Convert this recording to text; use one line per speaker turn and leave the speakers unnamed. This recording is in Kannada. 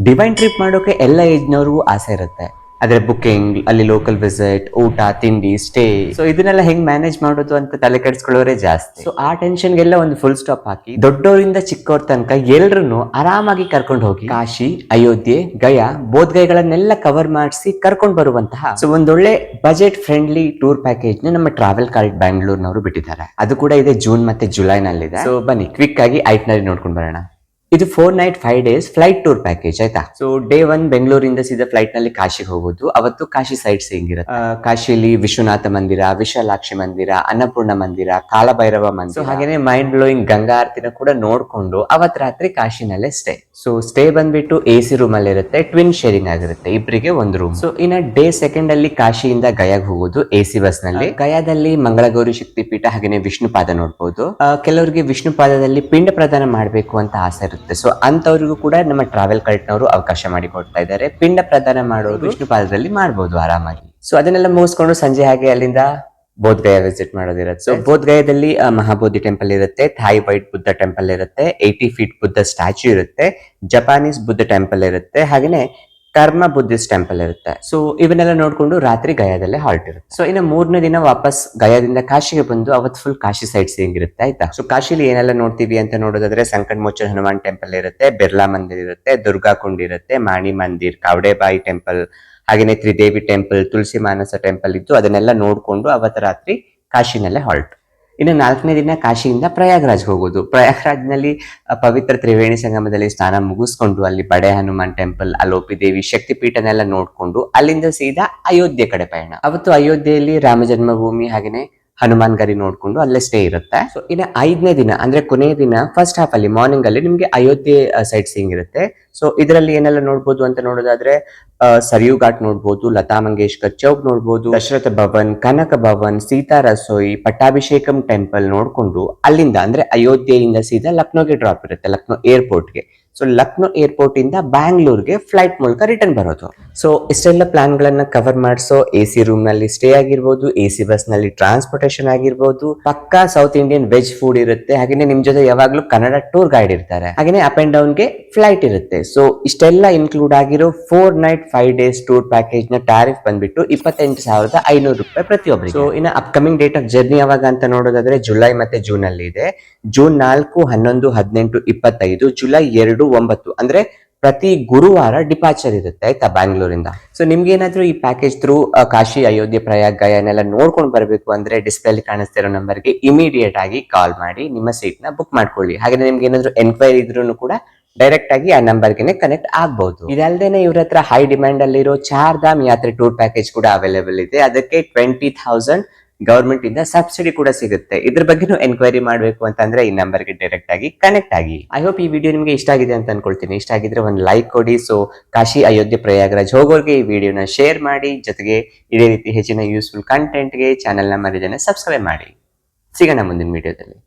ಡಿವೈನ್ ಟ್ರಿಪ್ ಮಾಡೋಕೆ ಎಲ್ಲ ಏಜ್ನವ್ರಿಗೂ ಆಸೆ ಇರುತ್ತೆ. ಆದ್ರೆ ಬುಕಿಂಗ್, ಅಲ್ಲಿ ಲೋಕಲ್ ವಿಸಿಟ್, ಊಟ, ತಿಂಡಿ, ಸ್ಟೇ, ಸೊ ಇದನ್ನೆಲ್ಲ ಹೆಂಗ್ ಮ್ಯಾನೇಜ್ ಮಾಡೋದು ಅಂತ ತಲೆ ಕೆಡಿಸ್ಕೊಳ್ಳೋರೇ ಜಾಸ್ತಿ. ಸೊ ಆ ಟೆನ್ಷನ್ಗೆಲ್ಲ ಒಂದು ಫುಲ್ ಸ್ಟಾಪ್ ಹಾಕಿ ದೊಡ್ಡವರಿಂದ ಚಿಕ್ಕವ್ರ ತನಕ ಎಲ್ರನ್ನು ಆರಾಮಾಗಿ ಕರ್ಕೊಂಡು ಹೋಗಿ ಕಾಶಿ, ಅಯೋಧ್ಯೆ, ಗಯಾ, ಬೋಧ್ ಗಯಗಳನ್ನೆಲ್ಲ ಕವರ್ ಮಾಡಿಸಿ ಕರ್ಕೊಂಡು ಬರುವಂತಹ ಸೊ ಒಂದೊಳ್ಳೆ ಬಜೆಟ್ ಫ್ರೆಂಡ್ಲಿ ಟೂರ್ ಪ್ಯಾಕೇಜ್ ನ ನಮ್ಮ ಟ್ರಾವೆಲ್ ಕಾರ್ಡ್ ಬ್ಯಾಂಗ್ಳೂರ್ನವರು ಬಿಟ್ಟಿದ್ದಾರೆ. ಅದು ಕೂಡ ಇದೆ ಜೂನ್ ಮತ್ತೆ ಜುಲೈ ನಲ್ಲಿದೆ. ಸೊ ಬನ್ನಿ ಕ್ವಿಕ್ ಆಗಿ ಐಟ್ನರಿ ನೋಡ್ಕೊಂಡು ಬರೋಣ. ಇದು 4 night 5 days flight tour package ಆಯ್ತಾ. ಸೊ ಡೇ 1 ಬೆಂಗಳೂರಿಂದ ಸೀದಾ ಫ್ಲೈಟ್ ನಲ್ಲಿ ಕಾಶಿಗೆ ಹೋಗೋದು. ಅವತ್ತು ಕಾಶಿ ಸೈಟ್ ಸೀಯಿಂಗ್ ಇರುತ್ತೆ. ಕಾಶಿಯಲ್ಲಿ ವಿಶ್ವನಾಥ ಮಂದಿರ, ವಿಶಾಲಾಕ್ಷಿ ಮಂದಿರ, ಅನ್ನಪೂರ್ಣ ಮಂದಿರ, ಕಾಲಭೈರವ ಮಂದಿರ, ಹಾಗೇನೆ ಮೈಂಡ್ ಬ್ಲೋಯಿಂಗ್ ಗಂಗಾ ಆರತಿನ ಕೂಡ ನೋಡ್ಕೊಂಡು ಅವತ್ ರಾತ್ರಿ ಕಾಶಿನಲ್ಲೇ ಸ್ಟೇ. ಸೊ ಸ್ಟೇ ಬಂದ್ಬಿಟ್ಟು AC ರೂಮ್ ಅಲ್ಲಿ ಇರುತ್ತೆ, ಟ್ವಿನ್ ಶೇರಿಂಗ್ ಆಗಿರುತ್ತೆ, ಇಬ್ಬರಿಗೆ ಒಂದು ರೂಮ್. ಸೊ ಇನ್ನ ಡೇ 2 ಅಲ್ಲಿ ಕಾಶಿಯಿಂದ ಗಯಾಗ್ ಹೋಗೋದು AC ಬಸ್ ನಲ್ಲಿ. ಗಯಾದಲ್ಲಿ ಮಂಗಳಗೌರಿ ಶಕ್ತಿಪೀಠ ಹಾಗೇನೆ ವಿಷ್ಣುಪಾದ ನೋಡ್ಬೋದು. ಕೆಲವರಿಗೆ ವಿಷ್ಣುಪಾದದಲ್ಲಿ ಪಿಂಡ ಪ್ರದಾನ ಮಾಡ್ಬೇಕು ಅಂತ ಆಸೆ ಇರುತ್ತೆ. ಸೊ ಅಂತವ್ರಿಗೂ ಕೂಡ ನಮ್ಮ ಟ್ರಾವೆಲ್ ಕರೆಕ್ಟ್ನವರು ಅವಕಾಶ ಮಾಡಿ ಕೊಡ್ತಾ ಇದ್ದಾರೆ. ಪಿಂಡ ಪ್ರದಾನ ಮಾಡೋದು ವಿಷ್ಣುಪಾದದಲ್ಲಿ ಮಾಡಬಹುದು ಆರಾಮಾಗಿ. ಸೊ ಅದನ್ನೆಲ್ಲ ಮುಗಿಸ್ಕೊಂಡು ಸಂಜೆ ಹಾಗೆ ಅಲ್ಲಿಂದ ಬೋಧ್ ಗಯಾ ವಿಸಿಟ್ ಮಾಡೋದಿರುತ್ತೆ. ಸೊ ಬೋಧ್ ಗಯಾದಲ್ಲಿ ಮಹಾಬೋಧಿ ಟೆಂಪಲ್ ಇರುತ್ತೆ, ಥಾಯ್ ವೈಟ್ ಬುದ್ಧ ಟೆಂಪಲ್ ಇರುತ್ತೆ, 80 feet ಬುದ್ಧ ಸ್ಟ್ಯಾಚ್ಯೂ ಇರುತ್ತೆ, ಜಪಾನೀಸ್ ಬುದ್ಧ ಟೆಂಪಲ್ ಇರುತ್ತೆ, ಹಾಗೇನೆ ಕರ್ಮ ಬುದ್ಧಿಸ್ಟ್ ಟೆಂಪಲ್ ಇರುತ್ತೆ. ಸೊ ಇವನ್ನೆಲ್ಲ ನೋಡ್ಕೊಂಡು ರಾತ್ರಿ ಗಯಾದಲ್ಲೇ ಹಾಲ್ಟ್ ಇರುತ್ತೆ. ಸೊ ಇನ್ನು 3ನೇ ದಿನ ವಾಪಸ್ ಗಯಾದಿಂದ ಕಾಶಿಗೆ ಬಂದು ಅವತ್ತು ಫುಲ್ ಕಾಶಿ ಸೈಟ್ ಸೀಯಿಂಗ್ ಇರುತ್ತೆ ಆಯ್ತಾ. ಸೊ ಕಾಶಿಲಿ ಏನೆಲ್ಲ ನೋಡ್ತೀವಿ ಅಂತ ನೋಡೋದಾದ್ರೆ ಸಂಕಟ್ ಮೋಚನ್ ಹನುಮಾನ್ ಟೆಂಪಲ್ ಇರುತ್ತೆ, ಬಿರ್ಲಾ ಮಂದಿರ್ ಇರುತ್ತೆ, ದುರ್ಗಾ ಕುಂಡ್ ಇರುತ್ತೆ, ಮಾಣಿ ಮಂದಿರ್, ಕಾವಡೆಬಾಯಿ ಟೆಂಪಲ್, ಹಾಗೇನೆ ತ್ರಿದೇವಿ ಟೆಂಪಲ್, ತುಳಸಿ ಮಾನಸ ಟೆಂಪಲ್ ಇದ್ದು ಅದನ್ನೆಲ್ಲ ನೋಡ್ಕೊಂಡು ಅವತ್ತು ರಾತ್ರಿ ಕಾಶಿನಲ್ಲೇ ಹಾಲ್ಟ್. ಇನ್ನು 4ನೇ ದಿನ ಕಾಶಿಯಿಂದ ಪ್ರಯಾಗ್ರಾಜ್ ಹೋಗೋದು. ಪ್ರಯಾಗ್ರಾಜ್ನಲ್ಲಿ ಪವಿತ್ರ ತ್ರಿವೇಣಿ ಸಂಗಮದಲ್ಲಿ ಸ್ನಾನ ಮುಗಿಸ್ಕೊಂಡು ಅಲ್ಲಿ ಬಡೆ ಹನುಮಾನ್ ಟೆಂಪಲ್, ಅಲೋಪಿ ದೇವಿ ಶಕ್ತಿಪೀಠನೆಲ್ಲ ನೋಡ್ಕೊಂಡು ಅಲ್ಲಿಂದ ಸೀದಾ ಅಯೋಧ್ಯೆ ಕಡೆ ಪಯಣ. ಅವತ್ತು ಅಯೋಧ್ಯೆಯಲ್ಲಿ ರಾಮ ಜನ್ಮಭೂಮಿ ಹಾಗೇನೆ ಹನುಮಾನ್ ಗರಿ ನೋಡ್ಕೊಂಡು ಅಲ್ಲೇ ಸ್ಟೇ ಇರುತ್ತೆ. ಸೊ ಇನ್ನು 5ನೇ ದಿನ ಅಂದ್ರೆ ಕೊನೆಯ ದಿನ ಫಸ್ಟ್ ಹಾಫ್ ಅಲ್ಲಿ ಮಾರ್ನಿಂಗ್ ಅಲ್ಲಿ ನಿಮ್ಗೆ ಅಯೋಧ್ಯೆ ಸೈಟ್ ಸೀಯಿಂಗ್ ಇರುತ್ತೆ. ಸೊ ಇದರಲ್ಲಿ ಏನೆಲ್ಲ ನೋಡ್ಬೋದು ಅಂತ ನೋಡೋದಾದ್ರೆ ಸರಿಯು ಘಾಟ್ ನೋಡ್ಬೋದು, ಲತಾ ಮಂಗೇಶ್ಕರ್ ಚೌಕ್ ನೋಡ್ಬೋದು, ದಶರಥ ಭವನ್, ಕನಕ ಭವನ್, ಸೀತಾ ರಸೋಯಿ, ಪಟ್ಟಾಭಿಷೇಕಂ ಟೆಂಪಲ್ ನೋಡ್ಕೊಂಡು ಅಲ್ಲಿಂದ ಅಂದ್ರೆ ಅಯೋಧ್ಯೆಯಿಂದ ಸೀದಾ ಲಕ್ನೋಗೆ ಡ್ರಾಪ್ ಇರುತ್ತೆ, ಲಕ್ನೋ ಏರ್ಪೋರ್ಟ್ಗೆ. ಸೊ ಲಕ್ನೋ ಏರ್ಪೋರ್ಟ್ ಇಂದ ಬ್ಯಾಂಗ್ಳೂರ್ಗೆ ಫ್ಲೈಟ್ ಮೂಲಕ ರಿಟರ್ನ್ ಬರೋದು. ಸೊ ಇಷ್ಟೆಲ್ಲ ಪ್ಲಾನ್ ಗಳನ್ನ ಕವರ್ ಮಾಡಿಸೋ AC ರೂಮ್ ನಲ್ಲಿ ಸ್ಟೇ ಆಗಿರ್ಬೋದು, AC ಬಸ್ ನಲ್ಲಿ ಟ್ರಾನ್ಸ್ಪೋರ್ಟೇಷನ್ ಆಗಿರ್ಬೋದು, ಪಕ್ಕಾ ಸೌತ್ ಇಂಡಿಯನ್ ವೆಜ್ ಫುಡ್ ಇರುತ್ತೆ, ಹಾಗೇನೆ ನಿಮ್ ಜೊತೆ ಯಾವಾಗ್ಲೂ ಕನ್ನಡ ಟೂರ್ ಗೈಡ್ ಇರ್ತಾರೆ, ಹಾಗೇನೆ ಅಪ್ ಅಂಡ್ ಡೌನ್ ಗೆ ಫ್ಲೈಟ್ ಇರುತ್ತೆ. ಸೊ ಇಷ್ಟೆಲ್ಲ ಇನ್ಕ್ಲೂಡ್ ಆಗಿರೋ 4 night 5 days ಟೂರ್ ಪ್ಯಾಕೇಜ್ ನ ಟ್ಯಾರಿಫ್ ಬಂದ್ಬಿಟ್ಟು 28,500 ರೂಪಾಯಿ ಪ್ರತಿಯೊಬ್ಬರಿಗೆ. ಸೊ ಇನ್ನು ಅಪ್ಕಮಿಂಗ್ ಡೇಟ್ ಆಫ್ ಜರ್ನಿ ಯಾವಾಗ ಅಂತ ನೋಡೋದಾದ್ರೆ ಜುಲೈ ಮತ್ತೆ ಜೂನ್ ಅಲ್ಲಿ ಇದೆ. ಜೂನ್ 4, 11, 18, 25, ಜುಲೈ 2, 9 ಅಂದ್ರೆ ಪ್ರತಿ ಗುರುವಾರ ಡಿಪಾರ್ಚರ್ ಇರುತ್ತೆ ಆಯ್ತಾ ಬ್ಯಾಂಗ್ಳೂರಿಂದ. ಸೊ ನಿಮ್ಗೆ ಏನಾದ್ರೂ ಈ ಪ್ಯಾಕೇಜ್ ಥ್ರೂ ಕಾಶಿ, ಅಯೋಧ್ಯೆ, ಪ್ರಯಾಗ್, ಗಯಾನೆಲ್ಲ ನೋಡ್ಕೊಂಡು ಬರಬೇಕು ಅಂದ್ರೆ ಡಿಸ್ಪ್ಲೇ ಅಲ್ಲಿ ಕಾಣಿಸ್ತಿರೋ ನಂಬರ್ಗೆ ಇಮಿಡಿಯೇಟ್ ಆಗಿ ಕಾಲ್ ಮಾಡಿ ನಿಮ್ಮ ಸೀಟ್ ನ ಬುಕ್ ಮಾಡ್ಕೊಳ್ಳಿ. ಹಾಗೆ ನಿಮ್ಗೆ ಏನಾದ್ರು ಎನ್ಕ್ವೈರಿ ಇದ್ರೂ ಕೂಡ ಡೈರೆಕ್ಟ್ ಆಗಿ ಆ ನಂಬರ್ಗೆ ಕನೆಕ್ಟ್ ಆಗಬಹುದು. ಇದಲ್ದೇನೆ ಇವ್ರ ಹತ್ರ ಹೈ ಡಿಮ್ಯಾಂಡ್ ಅಲ್ಲಿರೋ ಚಾರ್ ಧಾಮ್ ಯಾತ್ರೆ ಟೂರ್ ಪ್ಯಾಕೇಜ್ ಕೂಡ ಅವೈಲೇಬಲ್ ಇದೆ. ಅದಕ್ಕೆ 20,000 ಗವರ್ಮೆಂಟ್ ಇಂದ ಸಬ್ಸಿಡಿ ಕೂಡ ಸಿಗುತ್ತೆ. ಇದ್ರ ಬಗ್ಗೆನೂ ಎನ್ಕ್ವೈರಿ ಮಾಡಬೇಕು ಅಂತಂದ್ರೆ ಈ ನಂಬರ್ಗೆ ಡೈರೆಕ್ಟ್ ಆಗಿ ಕನೆಕ್ಟ್ ಆಗಿ. ಐ ಹೋಪ್ ಈ ವಿಡಿಯೋ ನಿಮಗೆ ಇಷ್ಟ ಆಗಿದೆ ಅಂತ ಅನ್ಕೊಳ್ತೀನಿ. ಇಷ್ಟ ಆಗಿದ್ರೆ ಒಂದು ಲೈಕ್ ಕೊಡಿ. ಸೊ ಕಾಶಿ, ಅಯೋಧ್ಯೆ, ಪ್ರಯಾಗ್ರಾಜ್ ಹೋಗೋರಿಗೆ ಈ ವಿಡಿಯೋನ ಶೇರ್ ಮಾಡಿ. ಜೊತೆಗೆ ಇದೇ ರೀತಿ ಹೆಚ್ಚಿನ ಯೂಸ್ಫುಲ್ ಕಂಟೆಂಟ್ಗೆ ಚಾನೆಲ್ನ ಮರಿದೇನೆ ಸಬ್ಸ್ಕ್ರೈಬ್ ಮಾಡಿ. ಸಿಗೋಣ ಮುಂದಿನ ವಿಡಿಯೋದಲ್ಲಿ.